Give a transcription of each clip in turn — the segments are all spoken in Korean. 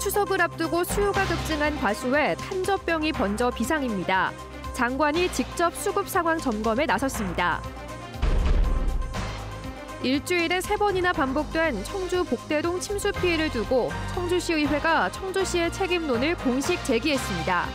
추석을 앞두고 수요가 급증한 과수에 탄저병이 번져 비상입니다. 장관이 직접 수급 상황 점검에 나섰습니다. 일주일에 3번이나 반복된 청주 복대동 침수 피해를 두고 청주시의회가 청주시의 책임론을 공식 제기했습니다.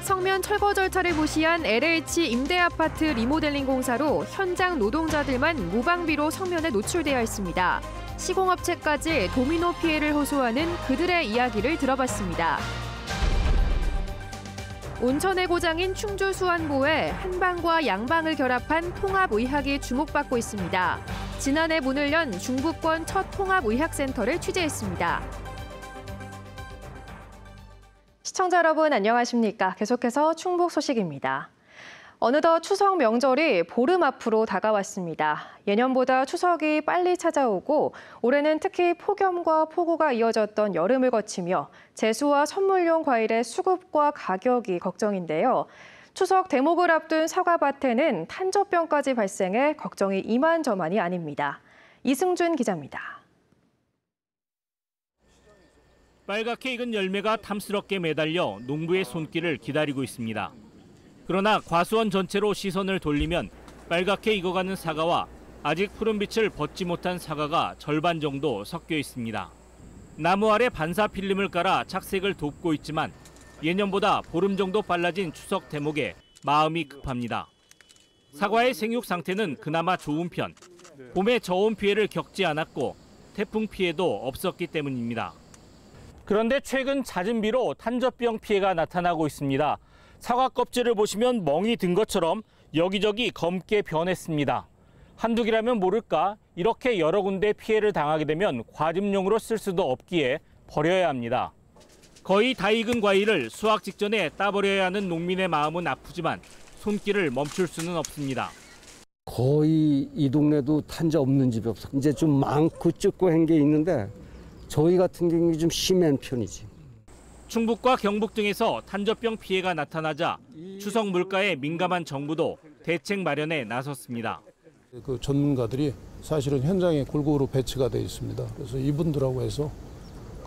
성면 철거 절차를 무시한 LH 임대아파트 리모델링 공사로 현장 노동자들만 무방비로 성면에 노출되어 있습니다. 시공업체까지 도미노 피해를 호소하는 그들의 이야기를 들어봤습니다. 온천의 고장인 충주 수안보에 한방과 양방을 결합한 통합의학이 주목받고 있습니다. 지난해 문을 연 중부권 첫 통합의학센터를 취재했습니다. 시청자 여러분 안녕하십니까? 계속해서 충북 소식입니다. 어느덧 추석 명절이 보름 앞으로 다가왔습니다. 예년보다 추석이 빨리 찾아오고 올해는 특히 폭염과 폭우가 이어졌던 여름을 거치며 제수와 선물용 과일의 수급과 가격이 걱정인데요. 추석 대목을 앞둔 사과밭에는 탄저병까지 발생해 걱정이 이만저만이 아닙니다. 이승준 기자입니다. 빨갛게 익은 열매가 탐스럽게 매달려 농부의 손길을 기다리고 있습니다. 그러나 과수원 전체로 시선을 돌리면 빨갛게 익어가는 사과와 아직 푸른빛을 벗지 못한 사과가 절반 정도 섞여 있습니다. 나무 아래 반사 필름을 깔아 착색을 돕고 있지만 예년보다 보름 정도 빨라진 추석 대목에 마음이 급합니다. 사과의 생육 상태는 그나마 좋은 편. 봄에 저온 피해를 겪지 않았고 태풍 피해도 없었기 때문입니다. 그런데 최근 잦은 비로 탄저병 피해가 나타나고 있습니다. 사과 껍질을 보시면 멍이 든 것처럼 여기저기 검게 변했습니다. 한두 개라면 모를까 이렇게 여러 군데 피해를 당하게 되면 과즙용으로 쓸 수도 없기에 버려야 합니다. 거의 다 익은 과일을 수확 직전에 따버려야 하는 농민의 마음은 아프지만 손길을 멈출 수는 없습니다. 거의 이 동네도 탄저 없는 집이 없어. 이제 좀 많고 ጭ고 한 게 있는데 저희 같은 경우는 좀 심한 편이지. 충북과 경북 등에서 탄저병 피해가 나타나자 추석 물가에 민감한 정부도 대책 마련에 나섰습니다. 그 전문가들이 사실은 현장에 골고루 배치가 되어 있습니다. 그래서 이분들하고 해서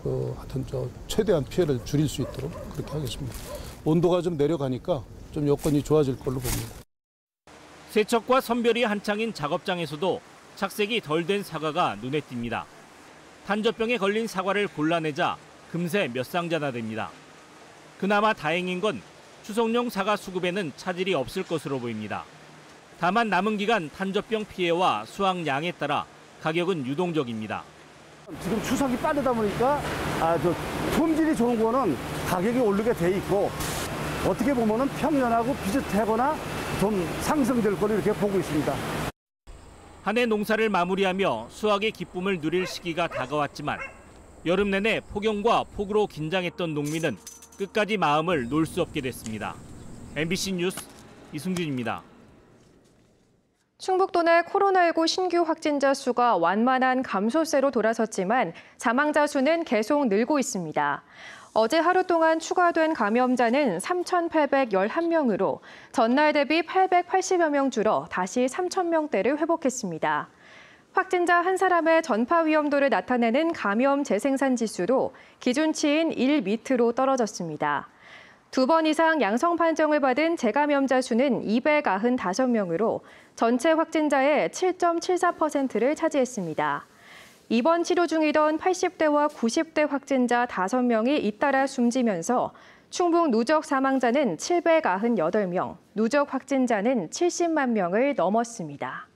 하여튼 최대한 피해를 줄일 수 있도록 그렇게 하겠습니다. 온도가 좀 내려가니까 좀 여건이 좋아질 걸로 봅니다. 세척과 선별이 한창인 작업장에서도 착색이 덜 된 사과가 눈에 띕니다. 탄저병에 걸린 사과를 골라내자 금세 몇 상자나 됩니다. 그나마 다행인 건 추석용 사과 수급에는 차질이 없을 것으로 보입니다. 다만 남은 기간 탄저병 피해와 수확량에 따라 가격은 유동적입니다. 지금 추석이 빠르다 보니까 품질이 좋은 거는 가격이 오르게 돼 있고 어떻게 보면은 평년하고 비슷하거나 좀 상승될 거로 이렇게 보고 있습니다. 한 해 농사를 마무리하며 수확의 기쁨을 누릴 시기가 다가왔지만 여름 내내 폭염과 폭우로 긴장했던 농민은 끝까지 마음을 놓을 수 없게 됐습니다. MBC 뉴스 이승준입니다. 충북도 내 코로나19 신규 확진자 수가 완만한 감소세로 돌아섰지만 사망자 수는 계속 늘고 있습니다. 어제 하루 동안 추가된 감염자는 3,811명으로 전날 대비 880여 명 줄어 다시 3,000명대를 회복했습니다. 확진자 한 사람의 전파 위험도를 나타내는 감염 재생산 지수도 기준치인 1 밑으로 떨어졌습니다. 2번 이상 양성 판정을 받은 재감염자 수는 295명으로 전체 확진자의 7.74%를 차지했습니다. 입원 치료 중이던 80대와 90대 확진자 5명이 잇따라 숨지면서 충북 누적 사망자는 798명, 누적 확진자는 70만 명을 넘었습니다.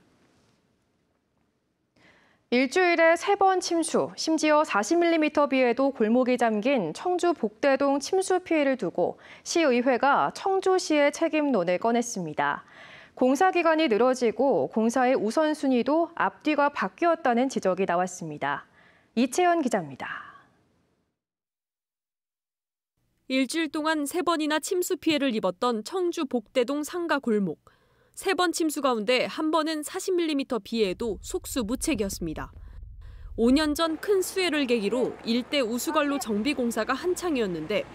일주일에 3번 침수, 심지어 40mm 비에도 골목이 잠긴 청주 복대동 침수 피해를 두고 시의회가 청주시의 책임론을 꺼냈습니다. 공사 기간이 늘어지고 공사의 우선순위도 앞뒤가 바뀌었다는 지적이 나왔습니다. 이채연 기자입니다. 일주일 동안 3번이나 침수 피해를 입었던 청주 복대동 상가 골목. 3번 침수 가운데 한 번은 40mm 비에도 속수무책이었습니다. 5년 전 큰 수해를 계기로 일대 우수관로 정비 공사가 한창이었는데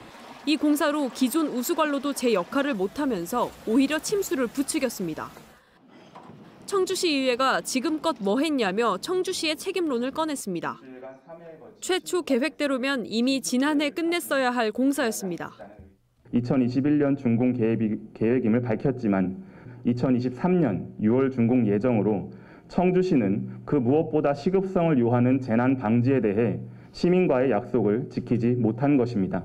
이 공사로 기존 우수관로도 제 역할을 못하면서 오히려 침수를 부추겼습니다. 청주시의회가 지금껏 뭐 했냐며 청주시의 책임론을 꺼냈습니다. 최초 계획대로면 이미 지난해 끝냈어야 할 공사였습니다. 2021년 준공 계획임을 밝혔지만 2023년 6월 준공 예정으로 청주시는 그 무엇보다 시급성을 요하는 재난 방지에 대해 시민과의 약속을 지키지 못한 것입니다.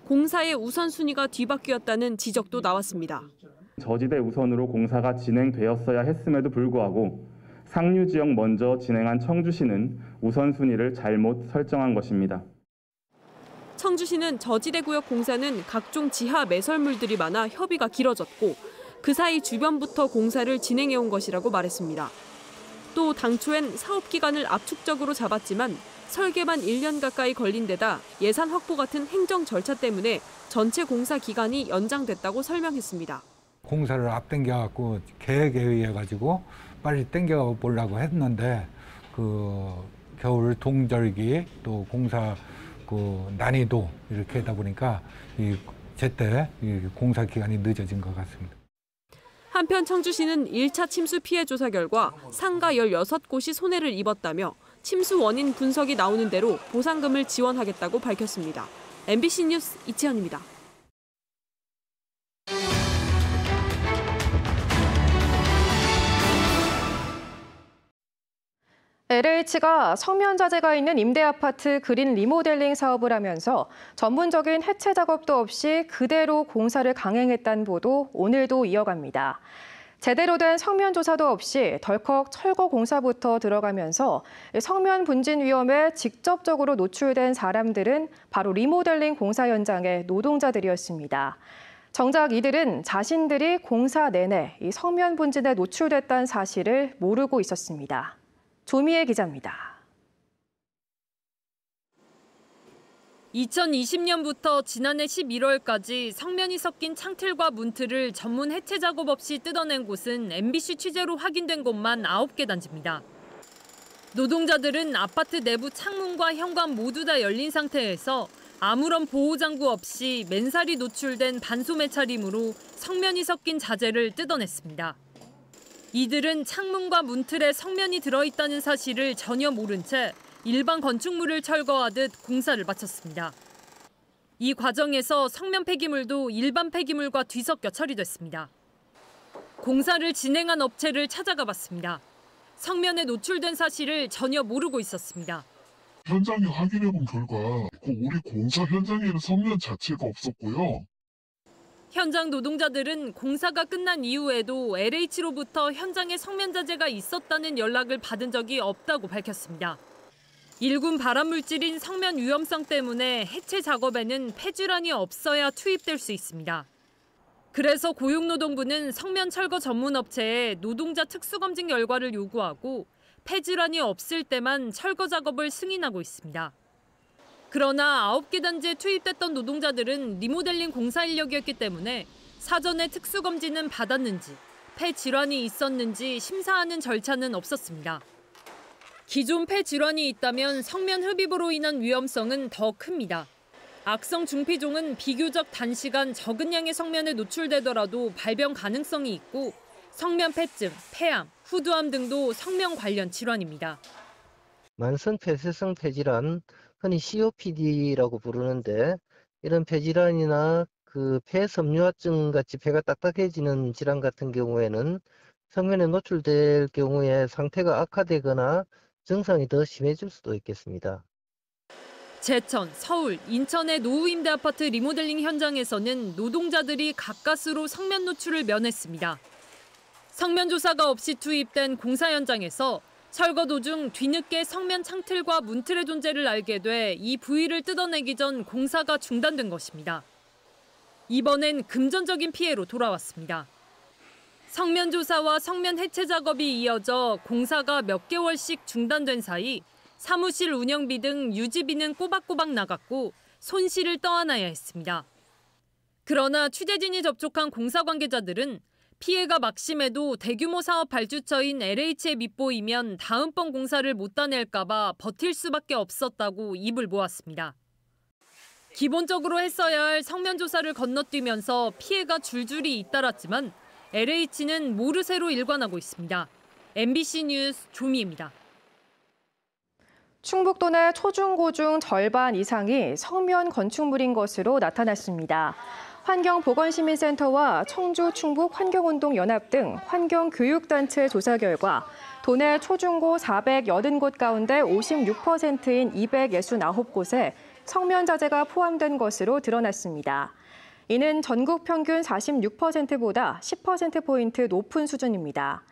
공사의 우선순위가 뒤바뀌었다는 지적도 나왔습니다. 저지대 우선으로 공사가 진행되었어야 했음에도 불구하고 상류 지역 먼저 진행한 청주시는 우선순위를 잘못 설정한 것입니다. 청주시는 저지대 구역 공사는 각종 지하 매설물들이 많아 협의가 길어졌고 그 사이 주변부터 공사를 진행해온 것이라고 말했습니다. 또 당초엔 사업 기간을 압축적으로 잡았지만 설계만 1년 가까이 걸린 데다 예산 확보 같은 행정 절차 때문에 전체 공사 기간이 연장됐다고 설명했습니다. 공사를 앞당겨갖고 계획에 의해 가지고 빨리 당겨 보려고 했는데 그 겨울 동절기 또 공사 그 난이도 이렇게 하다 보니까 제때 공사 기간이 늦어진 것 같습니다. 한편 청주시는 1차 침수 피해 조사 결과 상가 16곳이 손해를 입었다며 침수 원인 분석이 나오는 대로 보상금을 지원하겠다고 밝혔습니다. MBC 뉴스 이채연입니다. LH가 성면자재가 있는 임대아파트 그린 리모델링 사업을 하면서 전문적인 해체 작업도 없이 그대로 공사를 강행했다는 보도 오늘도 이어갑니다. 제대로 된 성면 조사도 없이 덜컥 철거 공사부터 들어가면서 성면 분진 위험에 직접적으로 노출된 사람들은 바로 리모델링 공사 현장의 노동자들이었습니다. 정작 이들은 자신들이 공사 내내 이 성면 분진에 노출됐다는 사실을 모르고 있었습니다. 조미애 기자입니다. 2020년부터 지난해 11월까지 성면이 섞인 창틀과 문틀을 전문 해체 작업 없이 뜯어낸 곳은 MBC 취재로 확인된 곳만 9개 단지입니다. 노동자들은 아파트 내부 창문과 현관 모두 다 열린 상태에서 아무런 보호장구 없이 맨살이 노출된 반소매 차림으로 성면이 섞인 자재를 뜯어냈습니다. 이들은 창문과 문틀에 성면이 들어있다는 사실을 전혀 모른 채 일반 건축물을 철거하듯 공사를 마쳤습니다. 이 과정에서 성면 폐기물도 일반 폐기물과 뒤섞여 처리됐습니다. 공사를 진행한 업체를 찾아가 봤습니다. 성면에 노출된 사실을 전혀 모르고 있었습니다. 현장에 확인해본 결과 우리 공사 현장에는 성면 자체가 없었고요. 현장 노동자들은 공사가 끝난 이후에도 LH로부터 현장에 성면 자재가 있었다는 연락을 받은 적이 없다고 밝혔습니다. 일군 발암물질인 성면 위험성 때문에 해체 작업에는 폐질환이 없어야 투입될 수 있습니다. 그래서 고용노동부는 성면 철거 전문 업체에 노동자 특수검진 결과를 요구하고 폐질환이 없을 때만 철거 작업을 승인하고 있습니다. 그러나 9개 단지에 투입됐던 노동자들은 리모델링 공사 인력이었기 때문에 사전에 특수검진은 받았는지 폐질환이 있었는지 심사하는 절차는 없었습니다. 기존 폐질환이 있다면 성면 흡입으로 인한 위험성은 더 큽니다. 악성 중피종은 비교적 단시간 적은 양의 성면에 노출되더라도 발병 가능성이 있고 성면 폐증, 폐암, 후두암 등도 성면 관련 질환입니다. 만성 폐쇄성 폐질환, 흔히 COPD라고 부르는데 이런 폐질환이나 그 폐섬유화증 같이 폐가 딱딱해지는 질환 같은 경우에는 성면에 노출될 경우에 상태가 악화되거나 증상이 더 심해질 수도 있겠습니다. 제천, 서울, 인천의 노후 임대 아파트 리모델링 현장에서는 노동자들이 가까스로 성면 노출을 면했습니다. 성면 조사가 없이 투입된 공사 현장에서 철거 도중 뒤늦게 성면 창틀과 문틀의 존재를 알게 돼 이 부위를 뜯어내기 전 공사가 중단된 것입니다. 이번엔 금전적인 피해로 돌아왔습니다. 성면 조사와 성면 해체 작업이 이어져 공사가 몇 개월씩 중단된 사이 사무실 운영비 등 유지비는 꼬박꼬박 나갔고 손실을 떠안아야 했습니다. 그러나 취재진이 접촉한 공사 관계자들은 피해가 막심해도 대규모 사업 발주처인 LH에 밑보이면 다음번 공사를 못 따낼까 봐 버틸 수밖에 없었다고 입을 모았습니다. 기본적으로 했어야 할 성면 조사를 건너뛰면서 피해가 줄줄이 잇따랐지만 LH는 모르쇠로 일관하고 있습니다. MBC 뉴스 조미입니다. 충북도 내 초중고 중 절반 이상이 성면 건축물인 것으로 나타났습니다. 환경보건시민센터와 청주 충북환경운동연합 등 환경교육단체 조사 결과 도내 초중고 480곳 가운데 56%인 269곳에 성면 자재가 포함된 것으로 드러났습니다. 이는 전국 평균 46%보다 10%포인트 높은 수준입니다.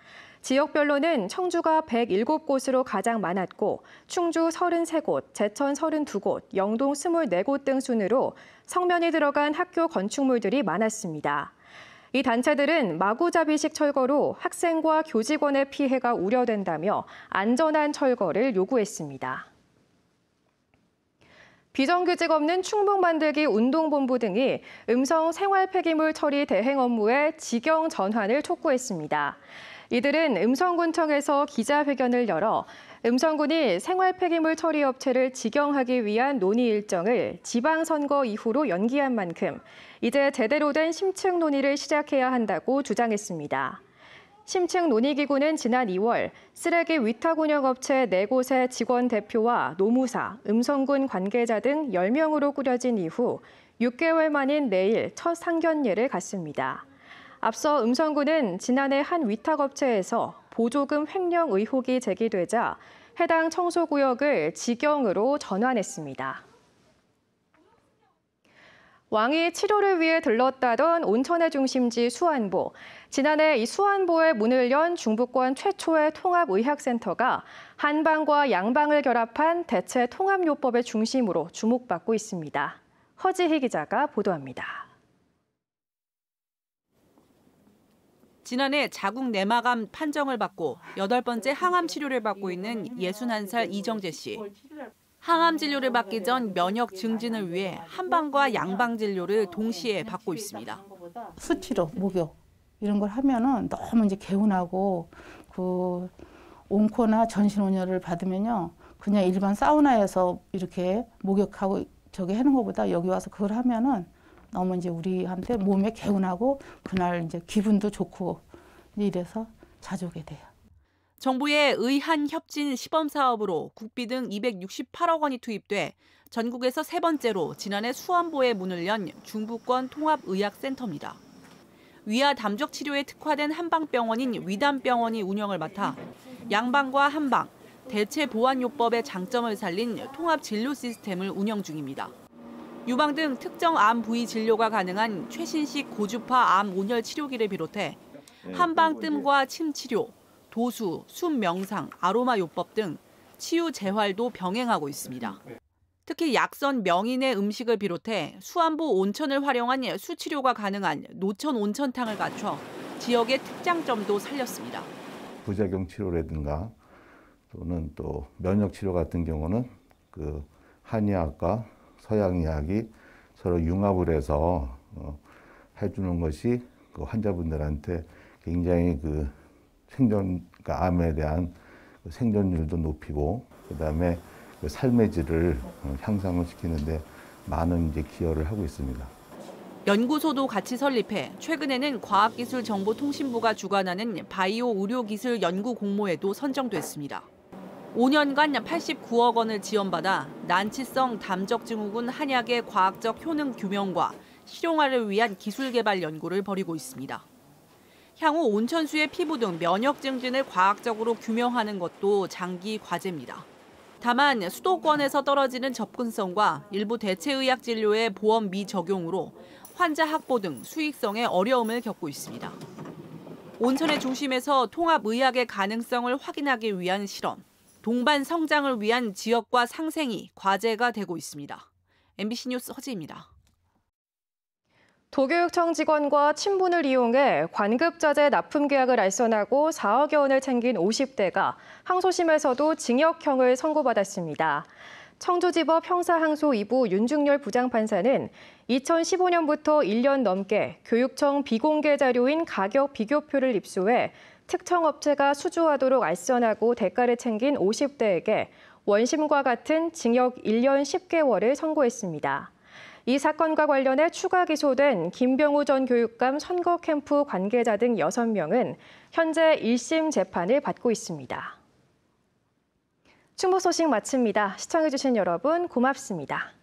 지역별로는 청주가 107곳으로 가장 많았고 충주 33곳, 제천 32곳, 영동 24곳 등 순으로 성면이 들어간 학교 건축물들이 많았습니다. 이 단체들은 마구잡이식 철거로 학생과 교직원의 피해가 우려된다며 안전한 철거를 요구했습니다. 비정규직 없는 충북만들기 운동본부 등이 음성 생활 폐기물 처리 대행 업무의 직영 전환을 촉구했습니다. 이들은 음성군청에서 기자회견을 열어 음성군이 생활 폐기물 처리 업체를 직영하기 위한 논의 일정을 지방선거 이후로 연기한 만큼 이제 제대로 된 심층 논의를 시작해야 한다고 주장했습니다. 심층 논의기구는 지난 2월 쓰레기 위탁 운영업체 4곳의 직원 대표와 노무사, 음성군 관계자 등 10명으로 꾸려진 이후 6개월 만인 내일 첫 상견례를 갖습니다. 앞서 음성군은 지난해 한 위탁업체에서 보조금 횡령 의혹이 제기되자 해당 청소구역을 직영으로 전환했습니다. 왕이 치료를 위해 들렀다던 온천의 중심지 수안보. 지난해 이 수안보에 문을 연 중부권 최초의 통합의학센터가 한방과 양방을 결합한 대체 통합요법의 중심으로 주목받고 있습니다. 허지희 기자가 보도합니다. 지난해 자궁 내막암 판정을 받고 8번째 항암 치료를 받고 있는 61살 이정재 씨. 항암 진료를 받기 전 면역 증진을 위해 한방과 양방 진료를 동시에 받고 있습니다. 수치료, 목욕 이런 걸 하면은 너무 이제 개운하고 그 온코나 전신 온열을 받으면요 그냥 일반 사우나에서 이렇게 목욕하고 저기 하는 것보다 여기 와서 그걸 하면은 너무 이제 우리한테 몸에 개운하고 그날 이제 기분도 좋고 이래서 자주 오게 돼요. 정부의 의한협진 시범 사업으로 국비 등 268억 원이 투입돼 전국에서 세 번째로 지난해 수안보에 문을 연 중부권 통합의학센터입니다. 위아 담적 치료에 특화된 한방병원인 위담병원이 운영을 맡아 양방과 한방, 대체 보완요법의 장점을 살린 통합진료 시스템을 운영 중입니다. 유방 등 특정 암 부위 진료가 가능한 최신식 고주파 암 온열 치료기를 비롯해 한방뜸과 침 치료, 도수, 숨 명상, 아로마 요법 등 치유 재활도 병행하고 있습니다. 특히 약선 명인의 음식을 비롯해 수안보 온천을 활용한 수치료가 가능한 노천 온천탕을 갖춰 지역의 특장점도 살렸습니다. 부작용 치료라든가 또는 또 면역 치료 같은 경우는 그 한의학과 서양의학이 서로 융합을 해서 해주는 것이 그 환자분들한테 굉장히 그 그러니까 암에 대한 생존율도 높이고 그다음에 그 삶의 질을 향상을 시키는데 많은 이제 기여를 하고 있습니다. 연구소도 같이 설립해 최근에는 과학기술정보통신부가 주관하는 바이오 의료기술 연구 공모에도 선정됐습니다. 5년간 89억 원을 지원받아 난치성 담적증후군 한약의 과학적 효능 규명과 실용화를 위한 기술 개발 연구를 벌이고 있습니다. 향후 온천수의 피부 등 면역 증진을 과학적으로 규명하는 것도 장기 과제입니다. 다만 수도권에서 떨어지는 접근성과 일부 대체의학 진료의 보험 미적용으로 환자 확보 등 수익성에 어려움을 겪고 있습니다. 온천의 중심에서 통합의학의 가능성을 확인하기 위한 실험, 동반 성장을 위한 지역과 상생이 과제가 되고 있습니다. MBC 뉴스 허지입니다. 도교육청 직원과 친분을 이용해 관급자재 납품 계약을 알선하고 4억여 원을 챙긴 50대가 항소심에서도 징역형을 선고받았습니다. 청주지법 형사항소 2부 윤중열 부장판사는 2015년부터 1년 넘게 교육청 비공개 자료인 가격 비교표를 입수해 특정 업체가 수주하도록 알선하고 대가를 챙긴 50대에게 원심과 같은 징역 1년 10개월을 선고했습니다. 이 사건과 관련해 추가 기소된 김병우 전 교육감 선거 캠프 관계자 등 6명은 현재 1심 재판을 받고 있습니다. 충북 소식 마칩니다. 시청해주신 여러분 고맙습니다.